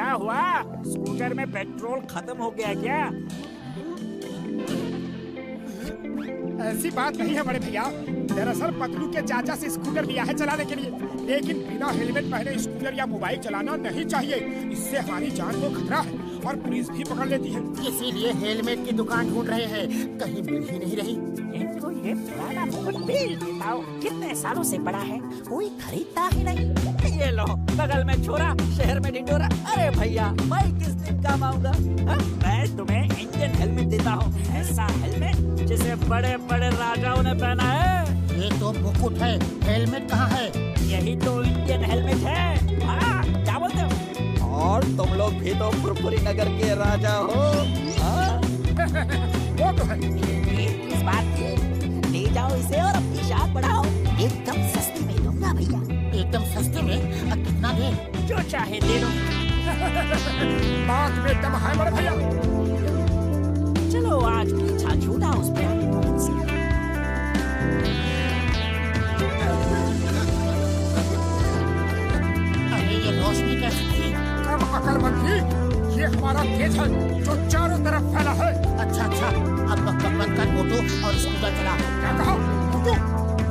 क्या हुआ? स्कूटर में पेट्रोल खत्म हो गया क्या? ऐसी बात नहीं है बड़े भैया। दरअसल पतलू के चाचा से स्कूटर लिया है चलाने के लिए, लेकिन बिना हेलमेट पहने स्कूटर या मोबाइल चलाना नहीं चाहिए। इससे हमारी जान को खतरा है और पुलिस भी पकड़ लेती है। इसीलिए हेलमेट की दुकान ढूंढ रहे हैं, कहीं मिल ही नहीं रही। इनको ये पुराना मुकुट बेच देता हूँ, कितने सालों से पड़ा है, कोई खरीदता ही नहीं। ये लो, बगल में छोरा, शहर में ढिंढोरा। अरे भैया, मैं किस दिन काम आऊंगा? मैं तुम्हें इंडियन हेलमेट देता हूँ, ऐसा हेलमेट जिसे बड़े बड़े राजाओं ने पहना है। ये तो मुकुट है, हेलमेट कहाँ है? यही तो इंडियन हेलमेट है। हाँ, क्या बोलते हो? और तुम लोग भी तो फुरफुरी नगर के राजा हो। वो तो है। इस बात की ले जाओ इसे और अपनी शान बढ़ाओ। एकदम सस्ते में दूंगा भैया। एकदम सस्ते में? कितना दे? जो चाहे दे दो। बात में दम है बड़े भैया। चलो आज पीछा छूटा उस पे। अरे ये रोशनी कैसी थी? कम अकलमंदी, ये हमारा तेज है जो चारों तरफ फैला है। अच्छा अच्छा, अब बंद कर मोटू और स्कूटर चला। क्या कहा मोटू?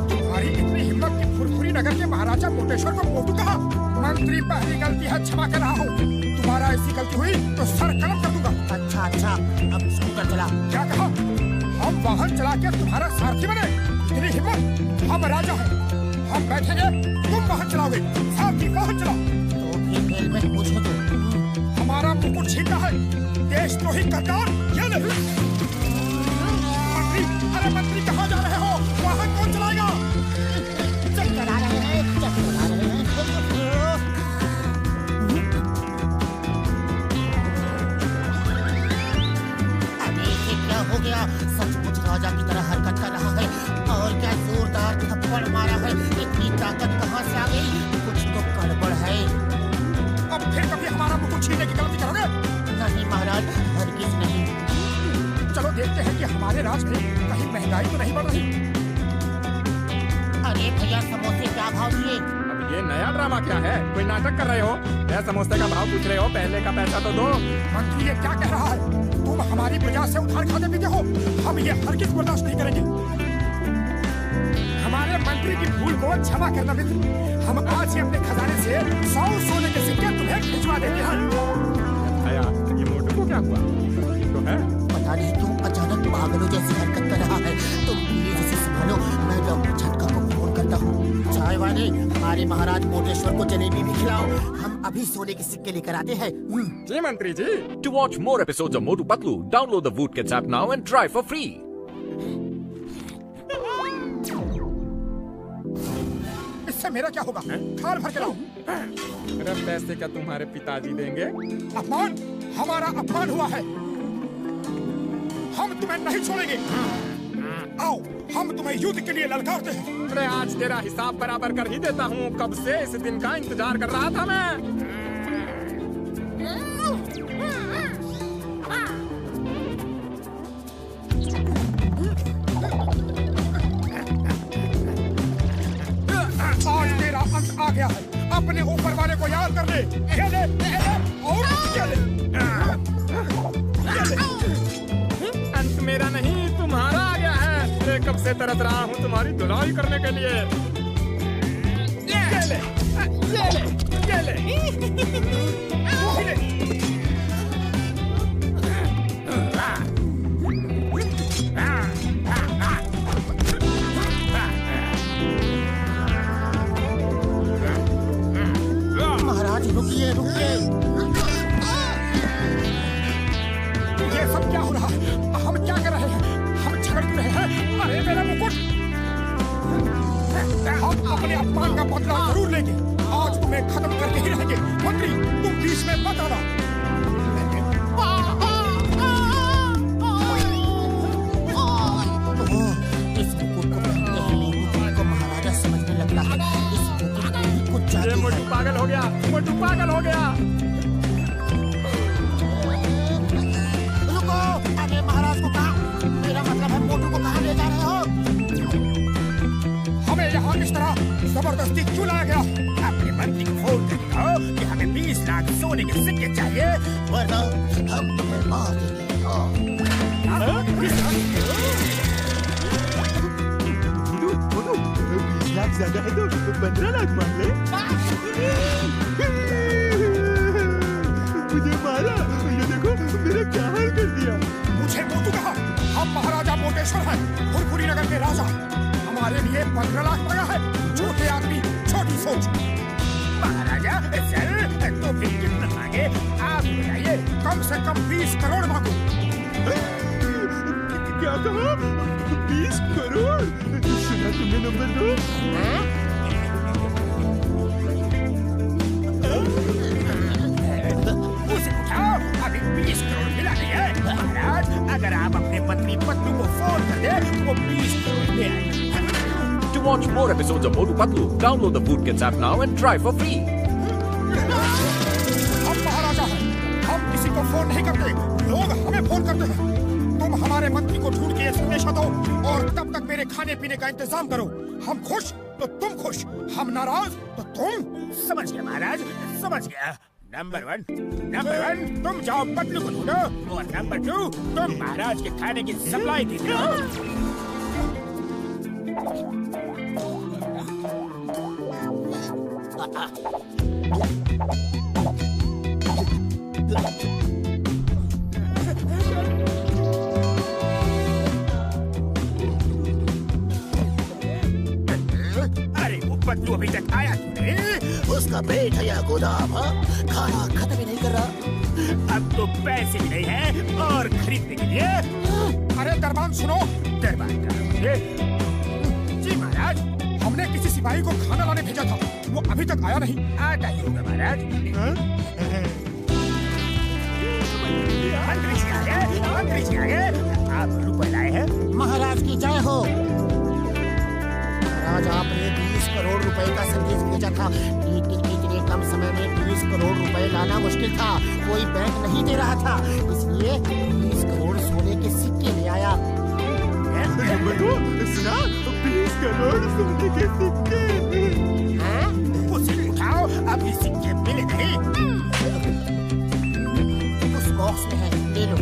तुम्हारी इतनी हिम्मत कि फुरफुरी नगर के महाराजा मोटेश्वर को मोटू कहा? मंत्री पहली गलती है, क्षमा कर रहा हूँ। तुम्हारा ऐसी गलती हुई तो सर कलम कर दूंगा। अच्छा अच्छा, अब स्कूटर चला। क्या कहा? हम वाहन चला के तुम्हारा सारथी बने? इतनी हिम्मत? हम राजा हैं, हम बैठेंगे, तुम वाहन चलाओगे। सारथी वाहन चला। तो फिर हेलमेट मुझे दो। हमारा मुकुट छीनना है, देश तो ही करकार। ये नहीं मंत्री, अरे मंत्री कहाँ जा रहे हो? वाहन कौन चलाएगा? चला रहे हैं, चला रहे हैं। अरे ये क्या हो गया? सचमुच राजा की तरह हरकत कर रहा है। और क्या जोरदार थप्पड़ मारा है। इतनी ताकत कहाँ से आ गई? कुछ तो गड़बड़ है। अब फिर कभी हमारा मुकुट छीनने की गलती करोगे? नहीं महाराज, हरगिज नहीं। चलो देखते हैं कि हमारे राज में कहीं महंगाई तो नहीं बढ़ रही। अरे भैया, समोसे क्या भाव दिए? अब ये नया ड्रामा क्या है? कोई नाटक कर रहे हो? या समोसे का भाव पूछ रहे हो? पहले का पैसा तो दो। मंत्री ये क्या कह रहा है? तुम हमारी प्रजा से उधार खाते पीते हो। हम ये हरगिज बर्दाश्त नहीं करेंगे। हमारे मंत्री की भूल को क्षमा करना मित्र। हम आज ही अपने खजाने से 100 सोने के सिक्के तुम्हें भिजवा देते हैं। आया, ये मोटू को क्या हुआ? तो है पता नहीं क्यों अचानक पागलों जैसी हरकत कर रहा है। तुम प्लीज इसे संभालो, मैं डॉक्टर झटका को फोन करता हूँ। चाय वाले, हमारे महाराज मोटेश्वर को जलेबी भी खिलाओ। हम अभी सोने के सिक्के लेकर आते हैं। जी मंत्री जी। To watch more episodes of Motu Patlu, download the Voot Kids app now and try for free. इससे मेरा क्या होगा? थाल भर के लाओ। मेरा पैसे क्या तुम्हारे पिताजी देंगे? अपमान, हमारा अपमान हुआ है। हम तुम्हें नहीं छोड़ेंगे। आओ, हम तुम्हें युद्ध के लिए ललकारते हैं। अरे आज तेरा हिसाब बराबर कर ही देता हूँ। कब से इस दिन का इंतजार कर रहा था मैं। आज तेरा अंत आ गया है। अपने ऊपर वाले को याद कर ले। ये ले, और ये ले। अंत मेरा नहीं तुम्हारा आ गया है। अरे कब से तरस रहा हूँ तुम्हारी धुलाई करने के लिए। ये ले, ये ले, ये ले। महाराज रुकिए रुकिए। ये सब क्या हो रहा है? हम क्या कर रहे हैं? हम झगड़ रहे हैं। अरे मेरा मुकुट! हम अपने अपमान का बदला जरूर लेंगे। आज तुम्हें खत्म करके ही रहेंगे। मंत्री, तुम बीच में मत आना। इस मुकुट को पहनते ही मोटू को महाराजा समझने लगता है। इस मुकुट में ही कुछ ये जादू मोटू है। पागल हो गया। मोटू पागल हो गया। रुको, अरे महाराज को कहा, मेरा मतलब है मोटू को कहाँ ले जा रहे हो? हमें यहाँ इस तरह जबरदस्ती क्यों लाया गया? अपने मंत्री को फोन कर दिखाओ कि हमें 20 लाख सोने के सिक्के चाहिए, वरना हम तुम्हें मार देंगे। बोलो 20 लाख ज्यादा है तो 15 लाख मांग ले। मुझे मारा, ये देखो मेरा क्या हाल कर दिया। मुझे मोटू कहा, हम महाराजा मोटेश्वर हैं, फुरफुरी नगर के राजा। हमारे लिए 15 लाख मांगा है। छोटे आदमी छोटी सोच। महाराजा सर तो फिर कितना मांगे आप बताइए। कम से कम 20 करोड़ मांगो। क्या कहा? 20 करोड़? सुना तुमने नंबर 2? उसे उठाओ, अभी 20 करोड़ मिला नहीं है। महाराज अगर आप अपने पत्नी पत्नी को फोन कर दे तो वो 20 करोड़ ले आएंगे। To watch more episodes of Motu Patlu, download the Voot Kids app now and try for free. हम महाराजा हैं, हम किसी को फोन नहीं करते, लोग हमें फोन करते हैं। तुम हमारे मंत्री को ढूंढ के संदेशा दो और तब तक मेरे खाने पीने का इंतजाम करो। हम खुश तो तुम खुश, हम नाराज तो तुम। समझ गया महाराज, समझ गया। नंबर 1 तुम जाओ पतलू को ढूंढो और नंबर 2 तुम महाराज के खाने की सप्लाई दे दो। अरे वो पतलू अभी तक आया क्यों नहीं? उसका पेट है या गोदाम? खाना खत्म ही नहीं कर रहा। अब तो पैसे भी नहीं है और खरीदने के लिए। अरे दरबान सुनो, दरबान का जी महाराज, हमने किसी सिपाही को खाना लाने भेजा था, वो अभी तक आया नहीं। आता ही होगा महाराज। मंत्री जी आ गए, मंत्री जी आ गए। आप रुपए लाए हैं? महाराज की जय हो। महाराज आपने 20 करोड़ रुपए का संदेश भेजा था, लेकिन इतने कम समय में 20 करोड़ रुपए लाना मुश्किल था। कोई बैंक नहीं दे रहा था, इसलिए 20 करोड़ सोने के सिक्के ले आया। सुना? 20 करोड़ सोने के सिक्के। उसे उठाओ, अभी सिक्के मिले नहीं। उस बॉक्स में है, ले लो।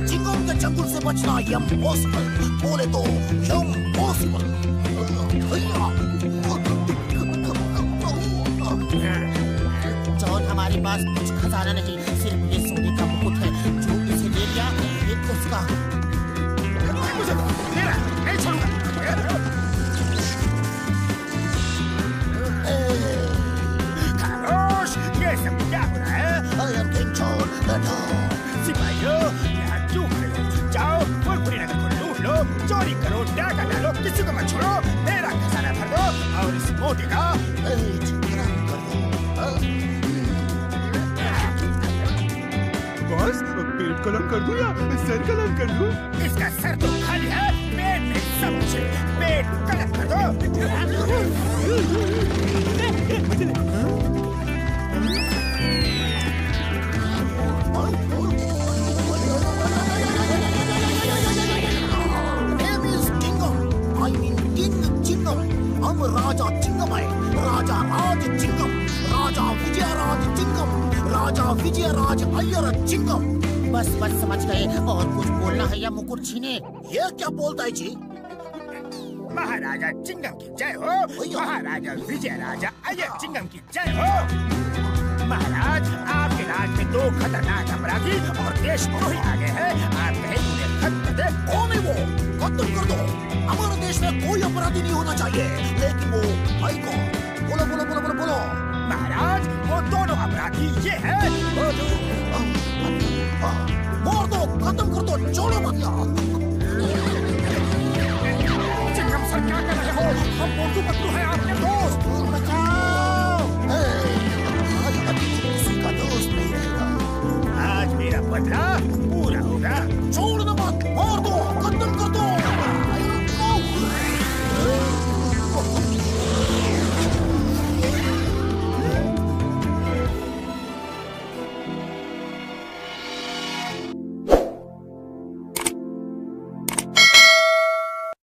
चिंगम के जंगल से बचना इम्पॉसिबल, बोले तो इम्पॉसिबल। जॉन, हमारे पास कुछ खजाना नहीं, सिर्फ ये सोने का मुकुट है। जो इसे ले गया ये उसका। नहीं छोड़ूंगा। खामोश, ये सब क्या हो रहा है? सिपाहियों, यहाँ क्यों खड़े हो? जाओ फुरफुरी नगर को लूट लो, चोरी करो, डाका डालो, किसी को मत छोड़ो। मेरा खजाना भर दो और इस मोटे का बॉस, पेट कलम कर दूं या सर कलम कर दूं? इसका सर तो खाली है, पेट में सब कुछ है। पेट कलम कर दो। हम राजा चिंगम है, राजा राज चिंगम, राजा विजयराज चिंगम, राजा विजयराज अय्यर चिंगम। बस बस समझ गए, और कुछ बोलना है या मुकुट छीने? ये क्या बोलता है जी? महाराजा चिंगम की जय हो, महाराजा विजयराजा अय्यर चिंगम की जय हो। महाराज, आपके राज में 2 खतरनाक अपराधी और देशद्रोही आ गए हैं। आप कहें उन्हें खत्म कर दे। कौन है वो? खत्म कर दो। हमारे देश में कोई अपराधी नहीं होना चाहिए, लेकिन वो भाई कौन? बोलो बोलो बोलो बोलो बोलो। महाराज, वो दोनों अपराधी ये हैं। मार दो, खत्म कर दो, छोड़ो मत यार। चिंगम सर, क्या कर रहे हो? हम मोटू पतलू हैं, आपके दोस्त। बचाओ। आज किसी का दोस्त नहीं रहेगा। आज मेरा बदला